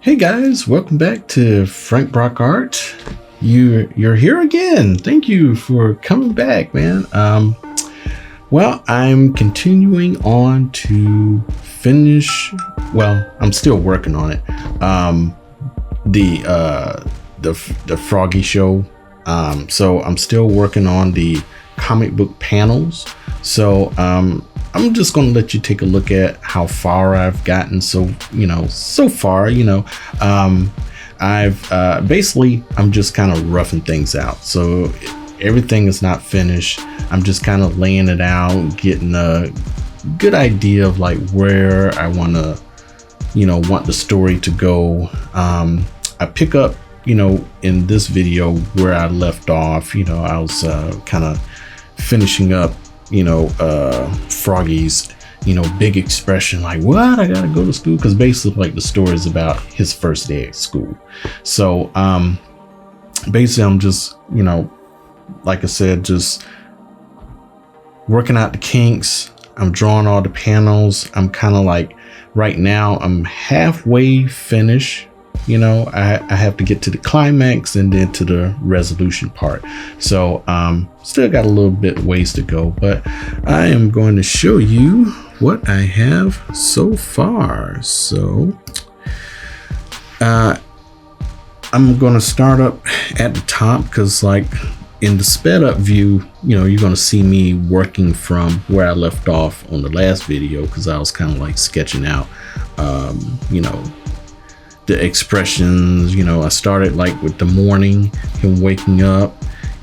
Hey guys, welcome back to Frank Brock Art. You're here again. Thank you for coming back, man. Well, I'm continuing on to finish. Well, I'm still working on it. The Froggy Show. So I'm still working on the comic book panels. So I'm just going to let you take a look at how far I've gotten. So far, I've basically, I'm just kind of roughing things out. So everything is not finished. I'm just kind of laying it out, getting a good idea of like where I want to, want the story to go. I pick up, in this video where I left off. I was kind of finishing up Froggy's big expression, like, what, I gotta go to school, because basically like the story is about his first day at school. So basically I'm just like I said, just working out the kinks. I'm drawing all the panels. I'm kind of like, right now I'm halfway finished. I have to get to the climax and then to the resolution part. So still got a little bit ways to go, but I am going to show you what I have so far. So I'm going to start up at the top, because like in the sped up view, you're going to see me working from where I left off on the last video, because I was kind of like sketching out the expressions. I started like with the morning, him waking up,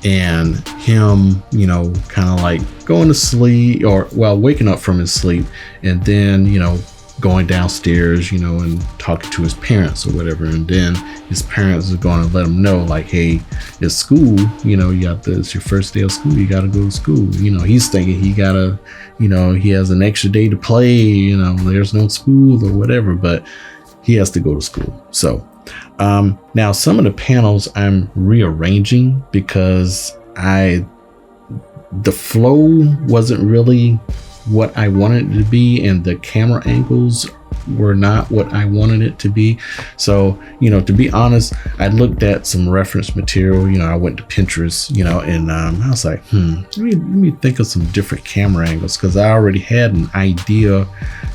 and him, kind of like going to sleep, or waking up from his sleep, and then, going downstairs, and talking to his parents or whatever. And then his parents are going to let him know, like, hey, it's school, it's your first day of school, you got to go to school. He's thinking he gotta, he has an extra day to play, there's no school or whatever, but he has to go to school. So now some of the panels I'm rearranging, because the flow wasn't really what I wanted it to be, and the camera angles were not what I wanted it to be. So, to be honest, I looked at some reference material. I went to Pinterest, and I was like, let me think of some different camera angles, because I already had an idea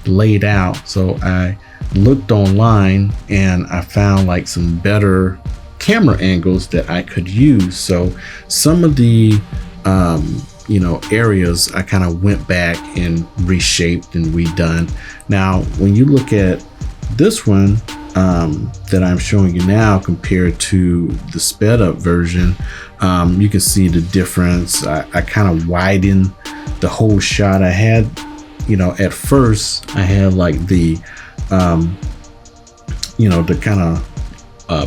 laid out. So I looked online and I found like some better camera angles that I could use. So some of the areas I kind of went back and reshaped and redone. Now when you look at this one that I'm showing you now compared to the sped up version, you can see the difference. I kind of widened the whole shot. I had at first I had like the the kind of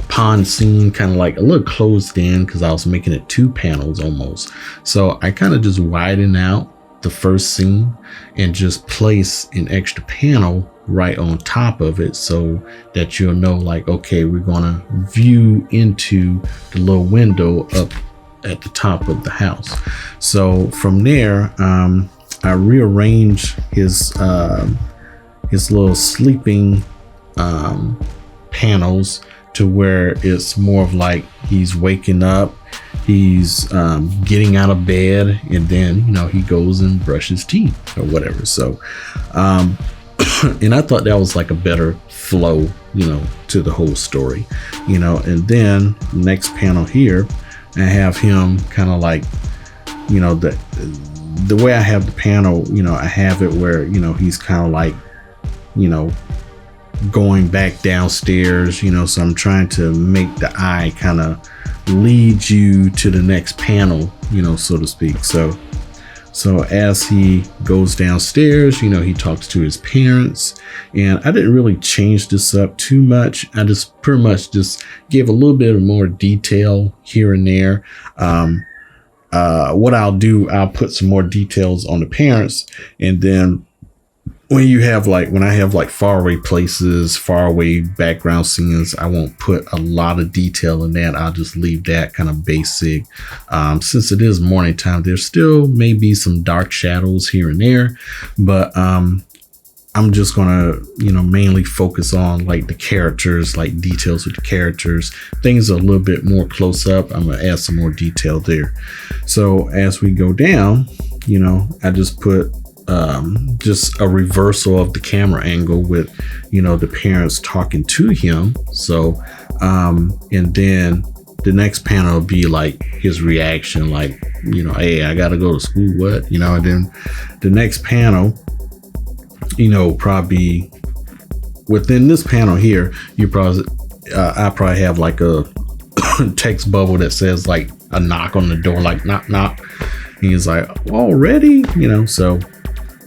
pond scene, kind of like a little closed in, because I was making it 2 panels almost. So I kind of just widened out the first scene and just place an extra panel right on top of it, so that you'll know, like, okay, we're gonna view into the little window up at the top of the house. So from there, I rearranged his little sleeping panels to where it's more of like he's waking up, he's getting out of bed, and then he goes and brushes teeth or whatever. So and I thought that was like a better flow to the whole story. And then next panel here, I have him kind of like the way I have the panel, I have it where he's kind of like going back downstairs, so I'm trying to make the eye kind of lead you to the next panel, so to speak. So as he goes downstairs, he talks to his parents, and I didn't really change this up too much. I just pretty much just gave a little bit more detail here and there. What I'll do, I'll put some more details on the parents, and then when I have like faraway places, faraway background scenes, I won't put a lot of detail in that. I'll just leave that kind of basic. Since it is morning time, there still may be some dark shadows here and there, but I'm just gonna, mainly focus on like the characters, like details with the characters. Things a little bit more close up. I'm gonna add some more detail there. So as we go down, I just put just a reversal of the camera angle with, the parents talking to him. So, and then the next panel will be like his reaction, like, hey, I gotta go to school, what? And then the next panel, probably within this panel here, I probably have like a text bubble that says like a knock on the door, like knock, knock. And he's like, already, so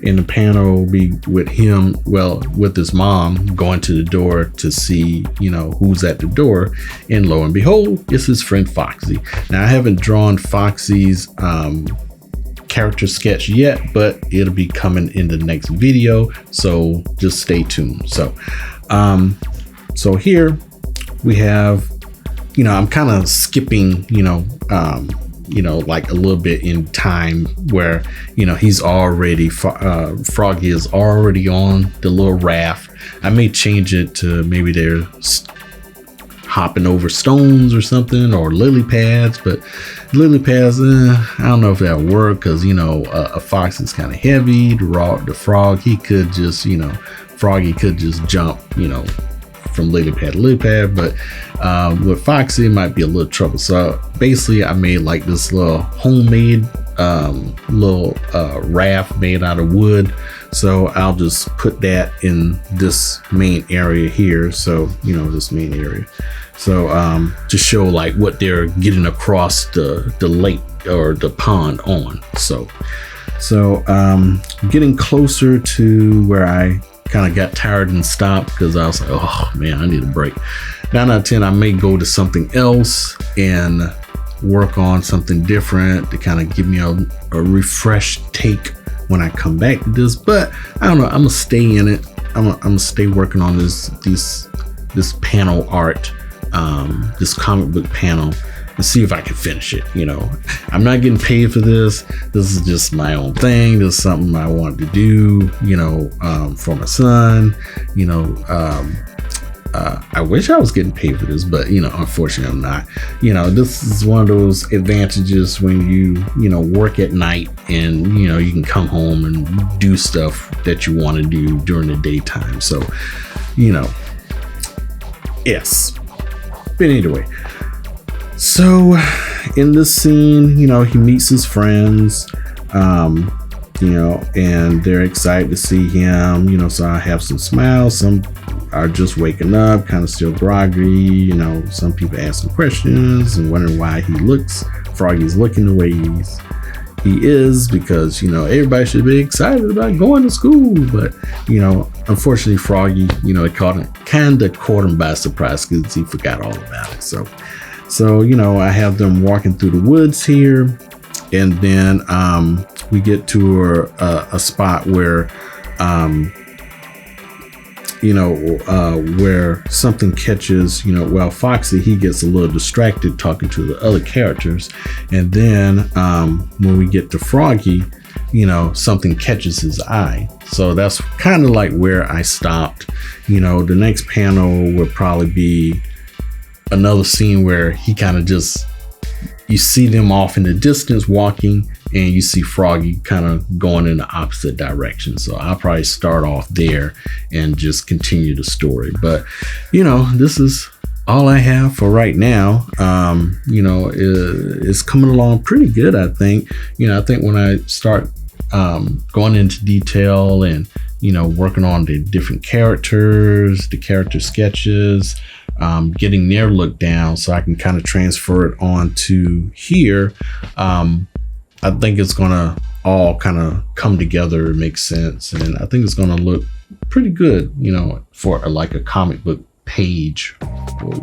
in the panel will be with him, with his mom going to the door to see, who's at the door. And lo and behold, it's his friend Foxy. Now I haven't drawn Foxy's character sketch yet, but it'll be coming in the next video, so just stay tuned. So here we have, I'm kind of skipping, like a little bit in time where, he's already, Froggy is already on the little raft. I may change it to maybe they're hopping over stones or something, or lily pads, but lily pads, I don't know if that'll work, because a fox is kind of heavy. The frog, he could just, Froggy could just jump, from lily pad to lily pad, but with Foxy it might be a little trouble. So basically I made like this little homemade raft made out of wood. So I'll just put that in this main area here. So this main area, so to show like what they're getting across the lake or the pond on. So getting closer to where I kind of got tired and stopped, because I was like, oh man, I need a break. 9 out of 10, I may go to something else and work on something different to kind of give me a refreshed take when I come back to this. But I don't know, I'm gonna stay in it. I'm gonna stay working on this panel art, this comic book panel, and see if I can finish it. I'm not getting paid for this. This is just my own thing. This is something I wanted to do, for my son. I wish I was getting paid for this, but unfortunately I'm not. This is one of those advantages when you work at night, and you can come home and do stuff that you want to do during the daytime. So yes, but anyway, so in this scene, he meets his friends, and they're excited to see him, so I have some smiles. Some are just waking up, kind of still groggy. Some people asking questions and wondering why Froggy's looking the way he is, because everybody should be excited about going to school, but unfortunately Froggy, it kind of caught him by surprise, because he forgot all about it. So I have them walking through the woods here, and then we get to a spot where where something catches, Foxy, he gets a little distracted talking to the other characters. And then when we get to Froggy, something catches his eye. So that's kind of like where I stopped. The next panel would probably be another scene where he kind of just, you see them off in the distance walking, and you see Froggy kind of going in the opposite direction. So I'll probably start off there and just continue the story. But this is all I have for right now. It's coming along pretty good, I think. I think when I start going into detail and working on the different characters, the character sketches, getting their look down, so I can kind of transfer it on to here. I think it's gonna all kind of come together and make sense, and I think it's gonna look pretty good, for like a comic book page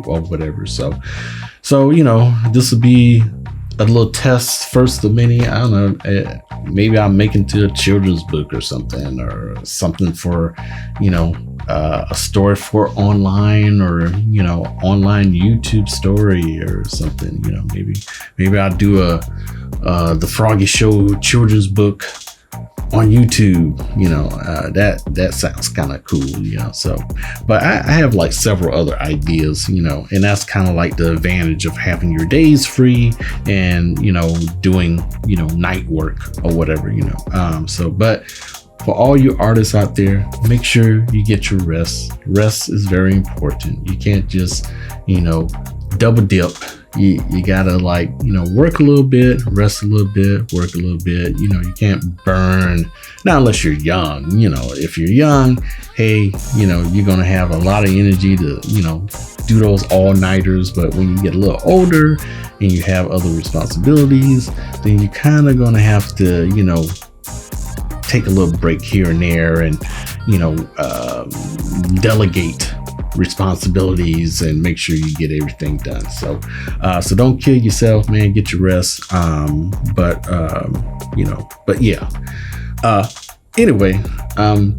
or whatever. So this will be a little test, first of many. I don't know, maybe I'll make it into a children's book or something for a story for online, or online YouTube story or something. Maybe I'll do the Froggy Show children's book on YouTube, that sounds kind of cool, so, but I have like several other ideas, and that's kind of like the advantage of having your days free and, doing, night work or whatever, but for all you artists out there, make sure you get your rest. Rest is very important. You can't just, double dip. You gotta work a little bit, rest a little bit, work a little bit. You can't burn, not unless you're young. If you're young, hey, you're gonna have a lot of energy to, do those all-nighters. But when you get a little older and you have other responsibilities, then you're kind of gonna have to, take a little break here and there and, delegate responsibilities and make sure you get everything done. So don't kill yourself, man. Get your rest. But yeah. Anyway,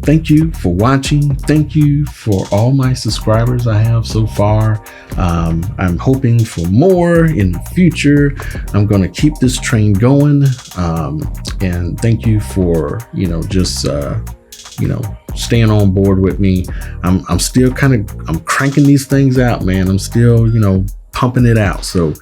thank you for watching. Thank you for all my subscribers I have so far. I'm hoping for more in the future. I'm going to keep this train going. And thank you for, just, staying on board with me. I'm still I'm cranking these things out, man. I'm still, pumping it out. So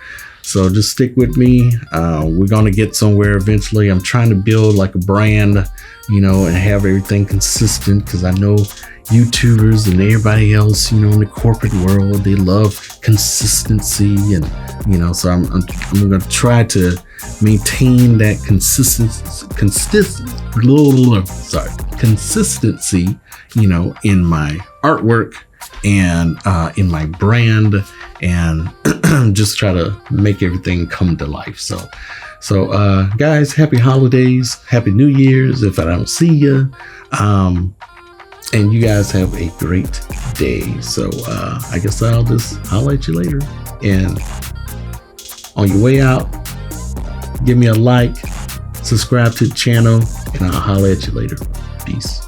just stick with me. We're going to get somewhere eventually. I'm trying to build like a brand, and have everything consistent, because I know YouTubers and everybody else, in the corporate world, they love consistency, and so I'm going to try to maintain that consistency, in my artwork and in my brand, and just try to make everything come to life. So guys, happy holidays, happy New Year's if I don't see you. And you guys have a great day. So I guess I'll just holler at you later. And on your way out, give me a like, subscribe to the channel, and I'll holler at you later. Peace.